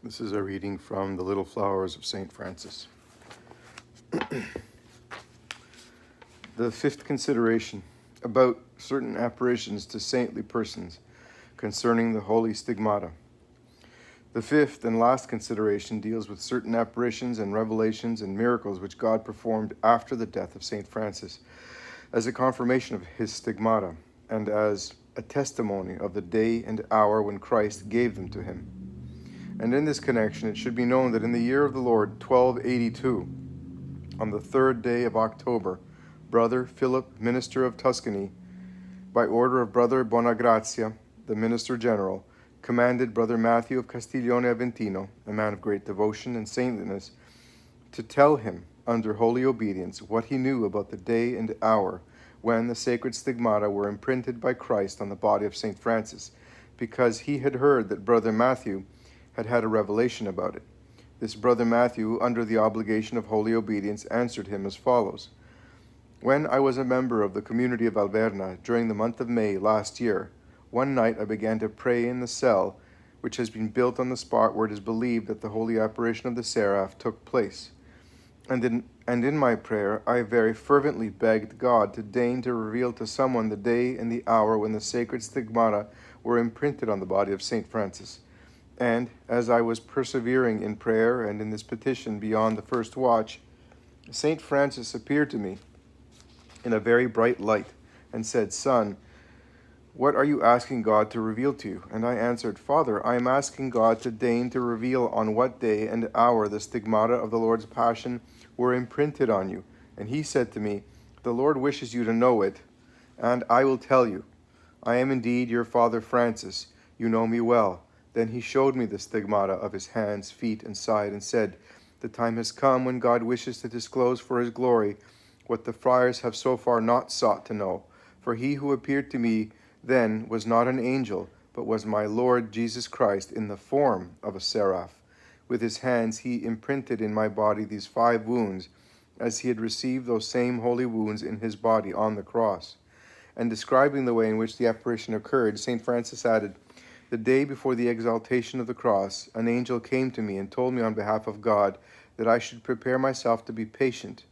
This is a reading from The Little Flowers of St. Francis. The fifth consideration, about certain apparitions to saintly persons concerning the holy stigmata. The fifth and last consideration deals with certain apparitions and revelations and miracles which God performed after the death of St. Francis as a confirmation of his stigmata and as a testimony of the day and hour when Christ gave them to him. And in this connection, it should be known that in the year of the Lord 1282, on the 3rd day of October, Brother Philip, minister of Tuscany, by order of Brother Bonagrazia, the minister general, commanded Brother Matthew of Castiglione Aventino, a man of great devotion and saintliness, to tell him, under holy obedience, what he knew about the day and hour when the sacred stigmata were imprinted by Christ on the body of St. Francis, because he had heard that Brother Matthew had had a revelation about it. This Brother Matthew, under the obligation of holy obedience, answered him as follows. When I was a member of the community of Alverna during the month of May last year, one night I began to pray in the cell which has been built on the spot where it is believed that the holy apparition of the seraph took place. And in my prayer I very fervently begged God to deign to reveal to someone the day and the hour when the sacred stigmata were imprinted on the body of St. Francis. And as I was persevering in prayer and in this petition beyond the first watch, St. Francis appeared to me in a very bright light and said, Son, what are you asking God to reveal to you? And I answered, Father, I am asking God to deign to reveal on what day and hour the stigmata of the Lord's passion were imprinted on you. And he said to me, The Lord wishes you to know it, and I will tell you. I am indeed your Father Francis. You know me well. Then he showed me the stigmata of his hands, feet, and side, and said, The time has come when God wishes to disclose for his glory what the friars have so far not sought to know. For he who appeared to me then was not an angel, but was my Lord Jesus Christ in the form of a seraph. With his hands he imprinted in my body these 5 wounds, as he had received those same holy wounds in his body on the cross. And describing the way in which the apparition occurred, St. Francis added, The day before the exaltation of the cross, an angel came to me and told me on behalf of God that I should prepare myself to be patient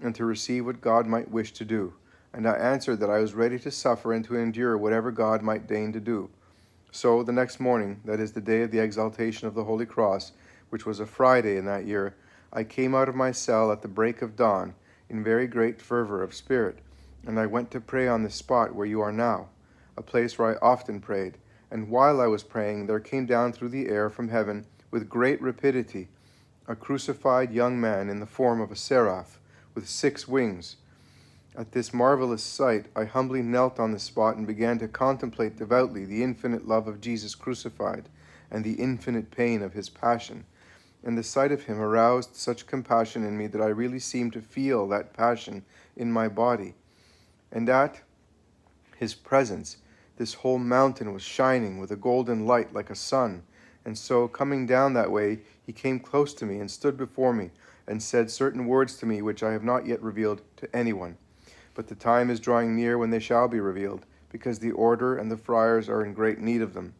and to receive what God might wish to do. And I answered that I was ready to suffer and to endure whatever God might deign to do. So the next morning, that is the day of the exaltation of the Holy Cross, which was a Friday in that year, I came out of my cell at the break of dawn in very great fervor of spirit, and I went to pray on this spot where you are now, a place where I often prayed. And while I was praying, there came down through the air from heaven with great rapidity a crucified young man in the form of a seraph with 6 wings. At this marvelous sight, I humbly knelt on the spot and began to contemplate devoutly the infinite love of Jesus crucified and the infinite pain of his passion. And the sight of him aroused such compassion in me that I really seemed to feel that passion in my body. And at his presence, this whole mountain was shining with a golden light like a sun. And so, coming down that way, he came close to me and stood before me and said certain words to me which I have not yet revealed to anyone. But the time is drawing near when they shall be revealed, because the order and the friars are in great need of them.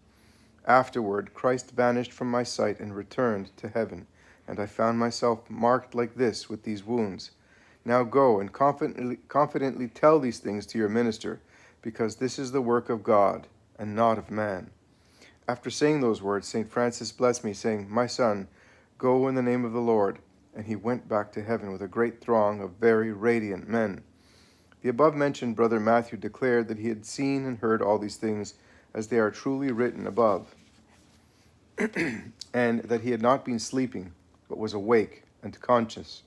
Afterward, Christ vanished from my sight and returned to heaven, and I found myself marked like this with these wounds. Now go and confidently tell these things to your minister, because this is the work of God and not of man. After saying those words, St. Francis blessed me, saying, My son, go in the name of the Lord. And he went back to heaven with a great throng of very radiant men. The above-mentioned Brother Matthew declared that he had seen and heard all these things as they are truly written above, and that he had not been sleeping, but was awake and conscious.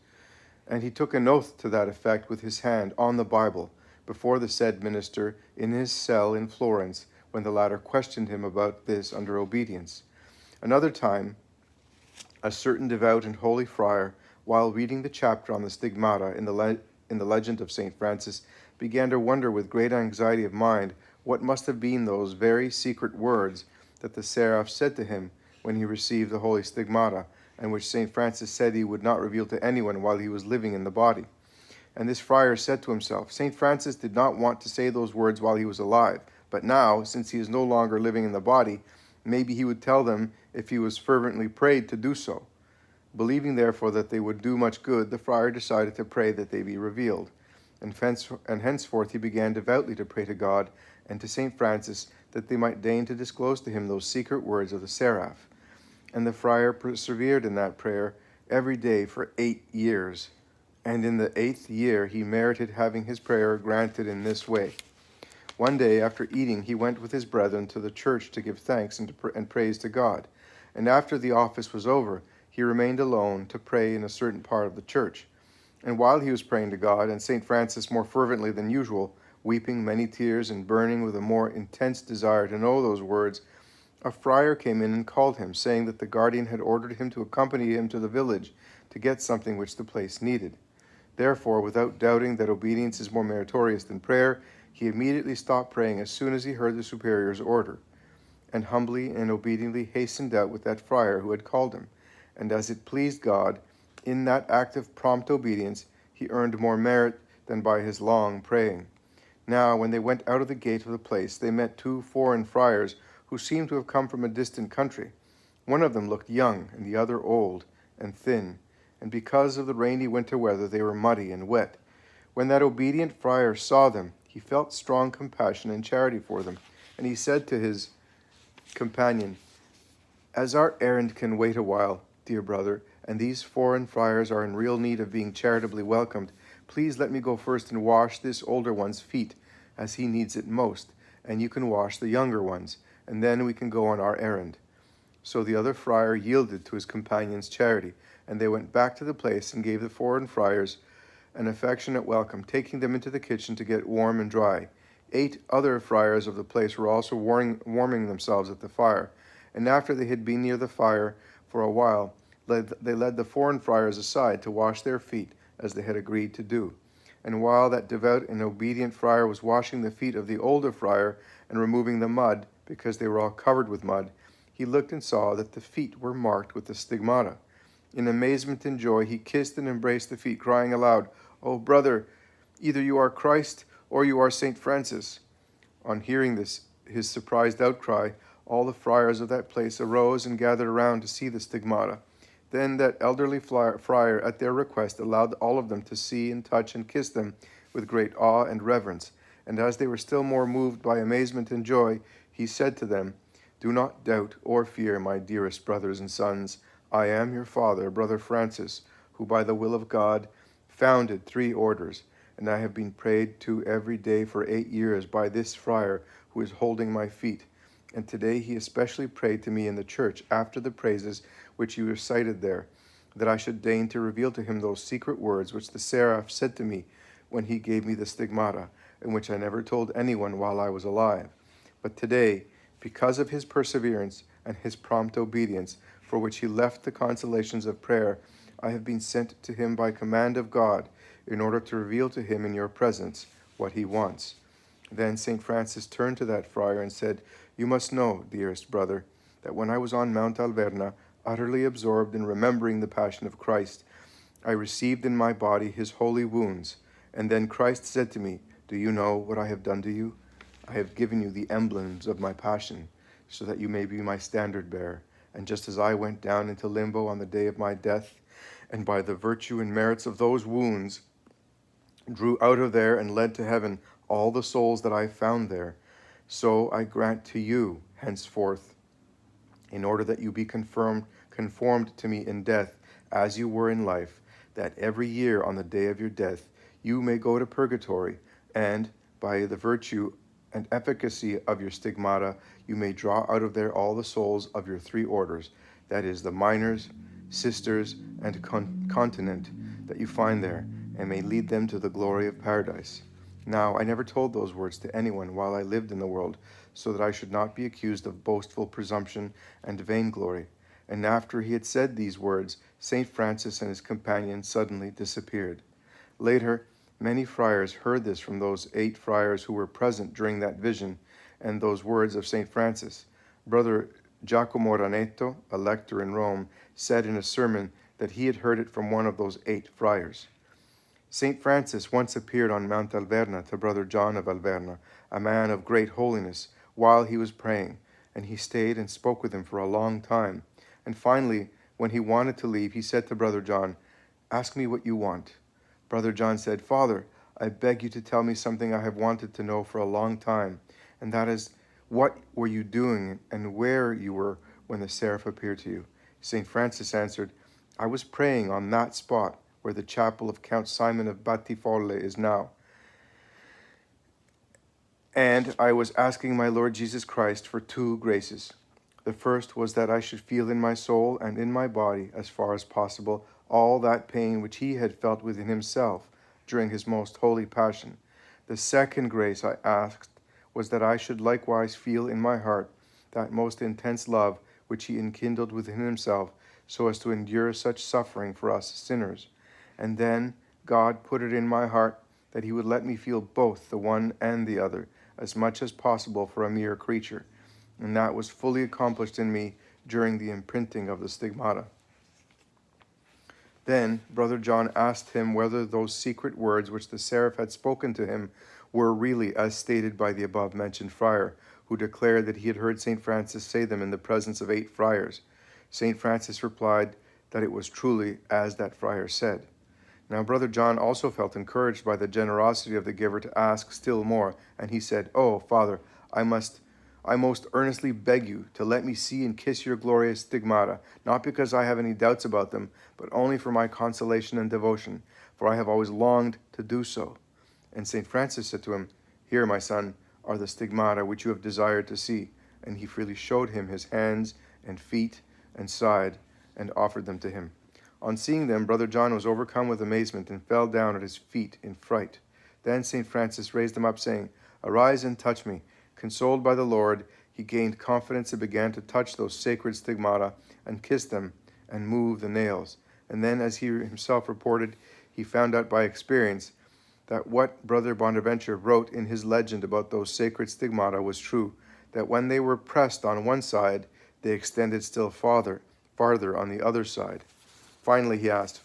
And he took an oath to that effect with his hand on the Bible before the said minister in his cell in Florence, when the latter questioned him about this under obedience. Another time, a certain devout and holy friar, while reading the chapter on the stigmata in the legend of St. Francis, began to wonder with great anxiety of mind what must have been those very secret words that the seraph said to him when he received the holy stigmata, and which St. Francis said he would not reveal to anyone while he was living in the body. And this friar said to himself, St. Francis did not want to say those words while he was alive, but now, since he is no longer living in the body, Maybe he would tell them if he was fervently prayed to do so. Believing, therefore, that they would do much good, the friar decided to pray that they be revealed. And henceforth he began devoutly to pray to God and to St. Francis that they might deign to disclose to him those secret words of the seraph. And the friar persevered in that prayer every day for 8 years. And in the 8th year he merited having his prayer granted in this way. One day, after eating, he went with his brethren to the church to give thanks and praise to God. And after the office was over, he remained alone to pray in a certain part of the church. And while he was praying to God, and St. Francis more fervently than usual, weeping many tears and burning with a more intense desire to know those words, a friar came in and called him, saying that the guardian had ordered him to accompany him to the village to get something which the place needed. Therefore, without doubting that obedience is more meritorious than prayer, he immediately stopped praying as soon as he heard the superior's order, and humbly and obediently hastened out with that friar who had called him. And as it pleased God, in that act of prompt obedience, he earned more merit than by his long praying. Now, when they went out of the gate of the place, they met 2 foreign friars who seemed to have come from a distant country. One of them looked young, and the other old and thin, and because of the rainy winter weather, they were muddy and wet. When that obedient friar saw them, he felt strong compassion and charity for them, and he said to his companion, "As our errand can wait a while, dear brother, and these foreign friars are in real need of being charitably welcomed, please let me go first and wash this older one's feet, as he needs it most, and you can wash the younger ones, and then we can go on our errand." So the other friar yielded to his companion's charity, and they went back to the place and gave the foreign friars an affectionate welcome, taking them into the kitchen to get warm and dry. 8 other friars of the place were also warming themselves at the fire, and after they had been near the fire for a while, they led the foreign friars aside to wash their feet, as they had agreed to do. And while that devout and obedient friar was washing the feet of the older friar and removing the mud, because they were all covered with mud, he looked and saw that the feet were marked with the stigmata. In amazement and joy, he kissed and embraced the feet, crying aloud, "Oh, brother, either you are Christ or you are St. Francis." On hearing this, his surprised outcry, all the friars of that place arose and gathered around to see the stigmata. Then that elderly friar, at their request, allowed all of them to see and touch and kiss them with great awe and reverence. And as they were still more moved by amazement and joy, he said to them, "Do not doubt or fear, my dearest brothers and sons. I am your father, Brother Francis, who by the will of God founded 3 orders, and I have been prayed to every day for 8 years by this friar who is holding my feet. And today he especially prayed to me in the church after the praises which you recited there, that I should deign to reveal to him those secret words which the seraph said to me when he gave me the stigmata, and which I never told anyone while I was alive. But today, because of his perseverance and his prompt obedience, for which he left the consolations of prayer, I have been sent to him by command of God, in order to reveal to him in your presence what he wants." Then St. Francis turned to that friar and said, "You must know, dearest brother, that when I was on Mount Alverna, utterly absorbed in remembering the passion of Christ, I received in my body his holy wounds. And then Christ said to me, 'Do you know what I have done to you? I have given you the emblems of my passion, so that you may be my standard bearer. And just as I went down into limbo on the day of my death, and by the virtue and merits of those wounds drew out of there and led to heaven all the souls that I found there, so I grant to you henceforth, in order that you be conformed to me in death as you were in life, that every year on the day of your death you may go to purgatory, and by the virtue and efficacy of your stigmata you may draw out of there all the souls of your 3 orders, that is, the minors, sisters, and continent that you find there, and may lead them to the glory of paradise." Now, I never told those words to anyone while I lived in the world, so that I should not be accused of boastful presumption and vainglory. And after he had said these words, St. Francis and his companion suddenly disappeared. Later, many friars heard this from those 8 friars who were present during that vision and those words of St. Francis. Brother Giacomo Ranetto, a lector in Rome, said in a sermon that he had heard it from one of those 8 friars. St. Francis once appeared on Mount Alverna to Brother John of Alverna, a man of great holiness, while he was praying, and he stayed and spoke with him for a long time. And finally, when he wanted to leave, he said to Brother John, "Ask me what you want." Brother John said, "Father, I beg you to tell me something I have wanted to know for a long time, and that is, what were you doing and where you were when the seraph appeared to you?" St. Francis answered, "I was praying on that spot where the chapel of Count Simon of Battifolle is now. And I was asking my Lord Jesus Christ for two graces. The first was that I should feel in my soul and in my body, as far as possible, all that pain which he had felt within himself during his most holy passion. The second grace I asked was that I should likewise feel in my heart that most intense love which he enkindled within himself, so as to endure such suffering for us sinners. And then God put it in my heart that he would let me feel both the one and the other, as much as possible for a mere creature, and that was fully accomplished in me during the imprinting of the stigmata." Then Brother John asked him whether those secret words which the seraph had spoken to him were really as stated by the above-mentioned friar, who declared that he had heard St. Francis say them in the presence of 8 friars. St. Francis replied that it was truly as that friar said. Now Brother John also felt encouraged by the generosity of the giver to ask still more, and he said, "Oh, Father, I most earnestly beg you to let me see and kiss your glorious stigmata, not because I have any doubts about them, but only for my consolation and devotion, for I have always longed to do so." And St. Francis said to him, "Here, my son, are the stigmata which you have desired to see." And he freely showed him his hands and feet and side, and offered them to him. On seeing them, Brother John was overcome with amazement and fell down at his feet in fright. Then St. Francis raised him up, saying, "Arise and touch me." Consoled by the Lord, he gained confidence and began to touch those sacred stigmata and kiss them and move the nails. And then, as he himself reported, he found out by experience that what Brother Bonaventure wrote in his legend about those sacred stigmata was true, that when they were pressed on one side, they extended still farther on the other side. Finally, he asked,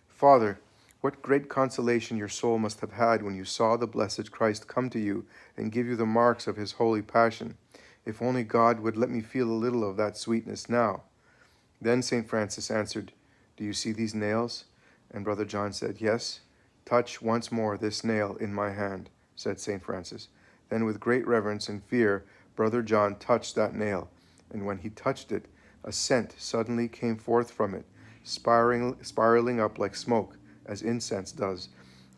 "Father, what great consolation your soul must have had when you saw the blessed Christ come to you and give you the marks of his holy passion. If only God would let me feel a little of that sweetness now." Then St. Francis answered, "Do you see these nails?" And Brother John said, "Yes." "Touch once more this nail in my hand," said St. Francis. Then with great reverence and fear, Brother John touched that nail, and when he touched it, a scent suddenly came forth from it, spiraling up like smoke, as incense does,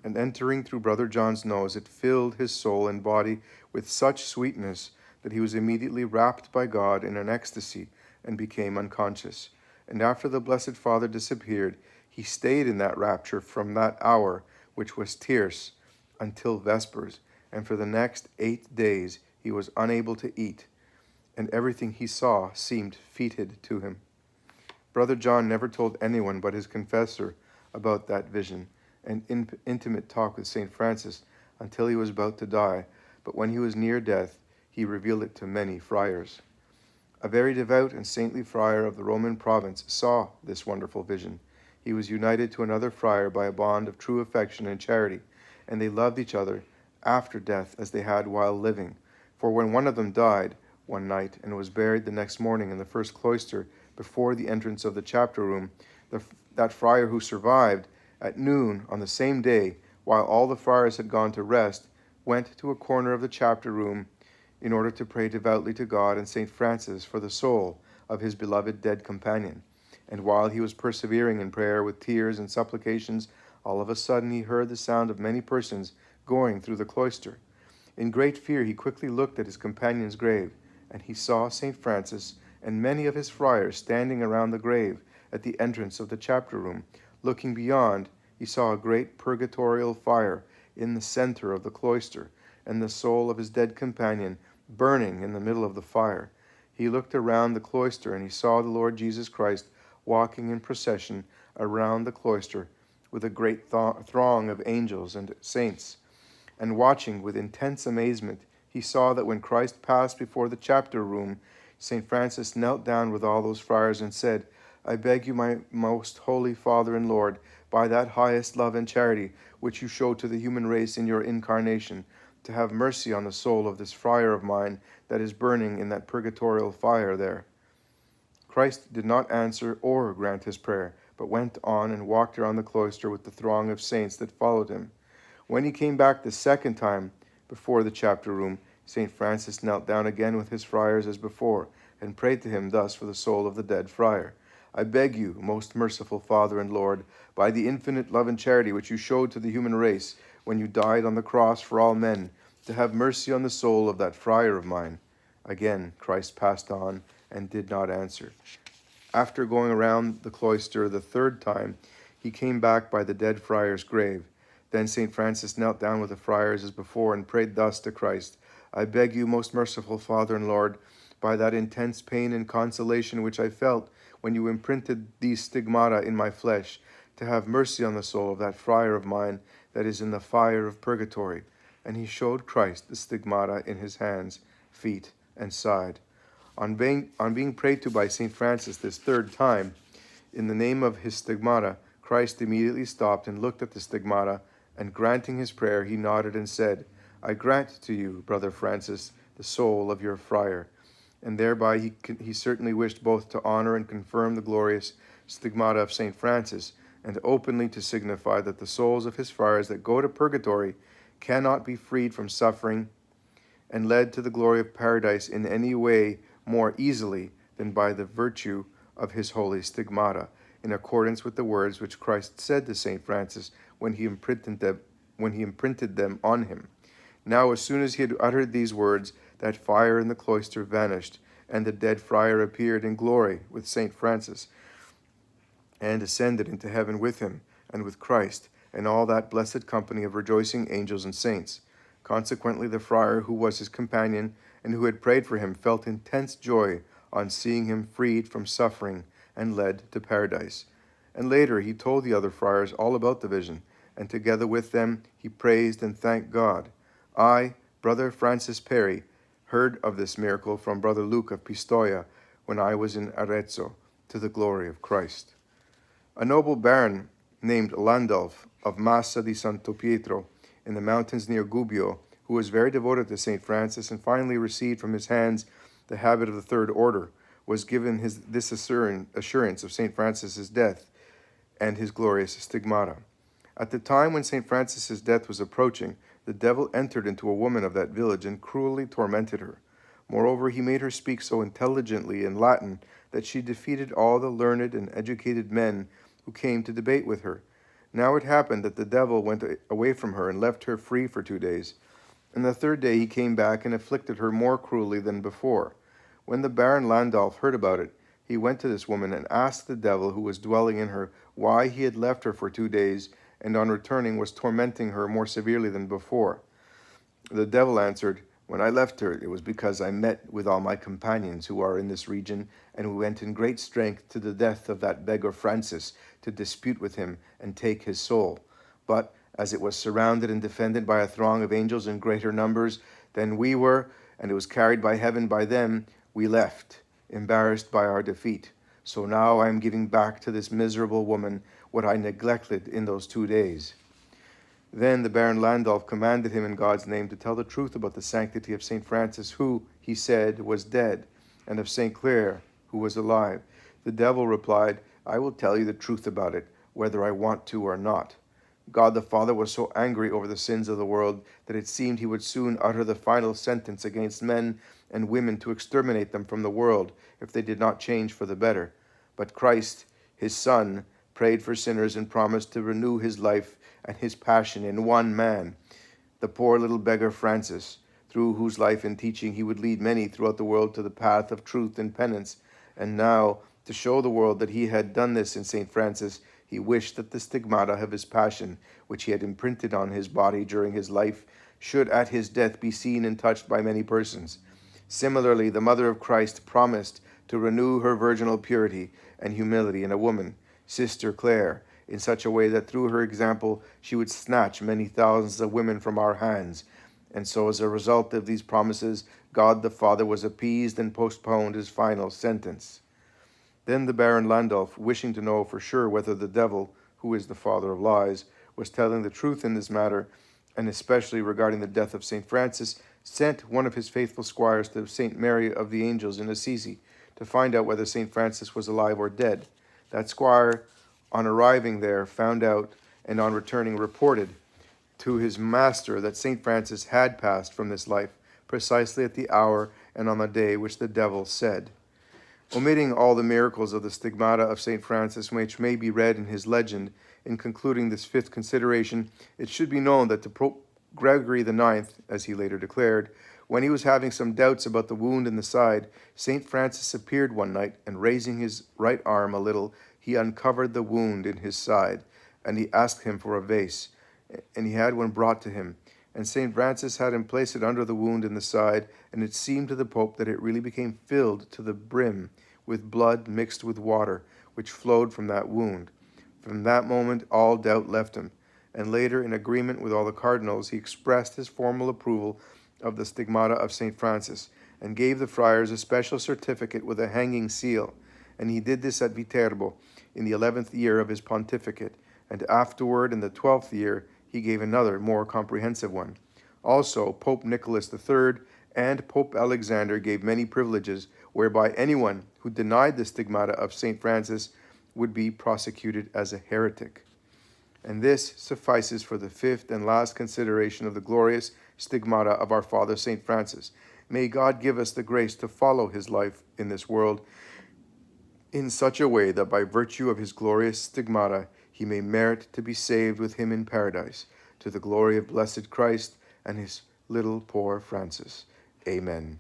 and entering through Brother John's nose, it filled his soul and body with such sweetness that he was immediately wrapped by God in an ecstasy and became unconscious. And after the Blessed Father disappeared, he stayed in that rapture from that hour, which was tierce, until vespers, and for the next 8 days he was unable to eat, and everything he saw seemed fetid to him. Brother John never told anyone but his confessor about that vision and intimate talk with St. Francis until he was about to die, but when he was near death, he revealed it to many friars. A very devout and saintly friar of the Roman province saw this wonderful vision. He was united to another friar by a bond of true affection and charity, and they loved each other after death as they had while living. For when one of them died one night and was buried the next morning in the first cloister before the entrance of the chapter room, that friar who survived, at noon on the same day, while all the friars had gone to rest, went to a corner of the chapter room in order to pray devoutly to God and St. Francis for the soul of his beloved dead companion. And while he was persevering in prayer with tears and supplications, all of a sudden he heard the sound of many persons going through the cloister. In great fear he quickly looked at his companion's grave, and he saw St. Francis and many of his friars standing around the grave at the entrance of the chapter room. Looking beyond, he saw a great purgatorial fire in the center of the cloister, and the soul of his dead companion burning in the middle of the fire. He looked around the cloister, and he saw the Lord Jesus Christ walking in procession around the cloister with a great throng of angels and saints. And watching with intense amazement, he saw that when Christ passed before the chapter room, St. Francis knelt down with all those friars and said, "I beg you, my most holy Father and Lord, by that highest love and charity which you showed to the human race in your incarnation, to have mercy on the soul of this friar of mine that is burning in that purgatorial fire there." Christ did not answer or grant his prayer, but went on and walked around the cloister with the throng of saints that followed him. When he came back the second time before the chapter room, St. Francis knelt down again with his friars as before, and prayed to him thus for the soul of the dead friar. "I beg you, most merciful Father and Lord, by the infinite love and charity which you showed to the human race when you died on the cross for all men, to have mercy on the soul of that friar of mine." Again Christ passed on and did not answer. After going around the cloister the third time, he came back by the dead friar's grave. Then St. Francis knelt down with the friars as before and prayed thus to Christ: "I beg you, most merciful Father and Lord, by that intense pain and consolation which I felt when you imprinted these stigmata in my flesh, to have mercy on the soul of that friar of mine that is in the fire of purgatory." And he showed Christ the stigmata in his hands, feet, and side. On being prayed to by St. Francis this third time, in the name of his stigmata, Christ immediately stopped and looked at the stigmata, and granting his prayer, he nodded and said, "I grant to you, Brother Francis, the soul of your friar." And thereby he certainly wished both to honor and confirm the glorious stigmata of St. Francis, and openly to signify that the souls of his friars that go to purgatory cannot be freed from suffering and led to the glory of paradise in any way more easily than by the virtue of his holy stigmata, in accordance with the words which Christ said to St. Francis when he imprinted them on him. Now, as soon as he had uttered these words, that fire in the cloister vanished, and the dead friar appeared in glory with St. Francis, and ascended into heaven with him, and with Christ, and all that blessed company of rejoicing angels and saints. Consequently, the friar who was his companion, and who had prayed for him, felt intense joy on seeing him freed from suffering and led to paradise. And later he told the other friars all about the vision, and together with them he praised and thanked God. I, Brother Francis Perry, heard of this miracle from Brother Luke of Pistoia when I was in Arezzo, to the glory of Christ. A noble baron named Landulf of Massa di Santo Pietro in the mountains near Gubbio, who was very devoted to St. Francis and finally received from his hands the habit of the third order, was given this assurance of St. Francis's death and his glorious stigmata. At the time when St. Francis's death was approaching, the devil entered into a woman of that village and cruelly tormented her. Moreover, he made her speak so intelligently in Latin that she defeated all the learned and educated men who came to debate with her. Now it happened that the devil went away from her and left her free for 2 days. And the third day he came back and afflicted her more cruelly than before. When the Baron Landulf heard about it, he went to this woman and asked the devil who was dwelling in her why he had left her for 2 days, and on returning was tormenting her more severely than before. The devil answered, "When I left her, it was because I met with all my companions who are in this region, and we went in great strength to the death of that beggar Francis, to dispute with him and take his soul. But as it was surrounded and defended by a throng of angels in greater numbers than we were, and it was carried by heaven by them, we left, embarrassed by our defeat. So now I am giving back to this miserable woman what I neglected in those 2 days." Then the Baron Landulf commanded him in God's name to tell the truth about the sanctity of St. Francis, who, he said, was dead, and of St. Clare, who was alive. The devil replied, "I will tell you the truth about it, whether I want to or not." God the Father was so angry over the sins of the world that it seemed he would soon utter the final sentence against men and women to exterminate them from the world if they did not change for the better. But Christ, his Son, prayed for sinners and promised to renew his life and his passion in one man, the poor little beggar Francis, through whose life and teaching he would lead many throughout the world to the path of truth and penance. And now, to show the world that he had done this in St. Francis, he wished that the stigmata of his passion, which he had imprinted on his body during his life, should at his death be seen and touched by many persons. Similarly, the Mother of Christ promised to renew her virginal purity and humility in a woman, Sister Clare, in such a way that through her example she would snatch many thousands of women from our hands. And so, as a result of these promises, God the Father was appeased and postponed his final sentence. Then the Baron Landulf, wishing to know for sure whether the devil, who is the father of lies, was telling the truth in this matter, and especially regarding the death of St. Francis, sent one of his faithful squires to St. Mary of the Angels in Assisi to find out whether St. Francis was alive or dead. That squire, on arriving there, found out, and on returning reported to his master that St. Francis had passed from this life, precisely at the hour and on the day which the devil said. Omitting all the miracles of the stigmata of St. Francis, which may be read in his legend, in concluding this fifth consideration, it should be known that the Pope Gregory IX, as he later declared, when he was having some doubts about the wound in the side, St. Francis appeared one night, and raising his right arm a little, he uncovered the wound in his side, and he asked him for a vase, and he had one brought to him. And St. Francis had him place it under the wound in the side, and it seemed to the Pope that it really became filled to the brim with blood mixed with water, which flowed from that wound. From that moment all doubt left him, and later, in agreement with all the cardinals, he expressed his formal approval of the stigmata of St. Francis, and gave the friars a special certificate with a hanging seal. And he did this at Viterbo in the 11th year of his pontificate, and afterward, in the 12th year, he gave another, more comprehensive one. Also, Pope Nicholas III and Pope Alexander gave many privileges, whereby anyone who denied the stigmata of St. Francis would be prosecuted as a heretic. And this suffices for the fifth and last consideration of the glorious stigmata of our Father St. Francis. May God give us the grace to follow his life in this world in such a way that by virtue of his glorious stigmata he may merit to be saved with him in paradise, to the glory of blessed Christ and his little poor Francis. Amen.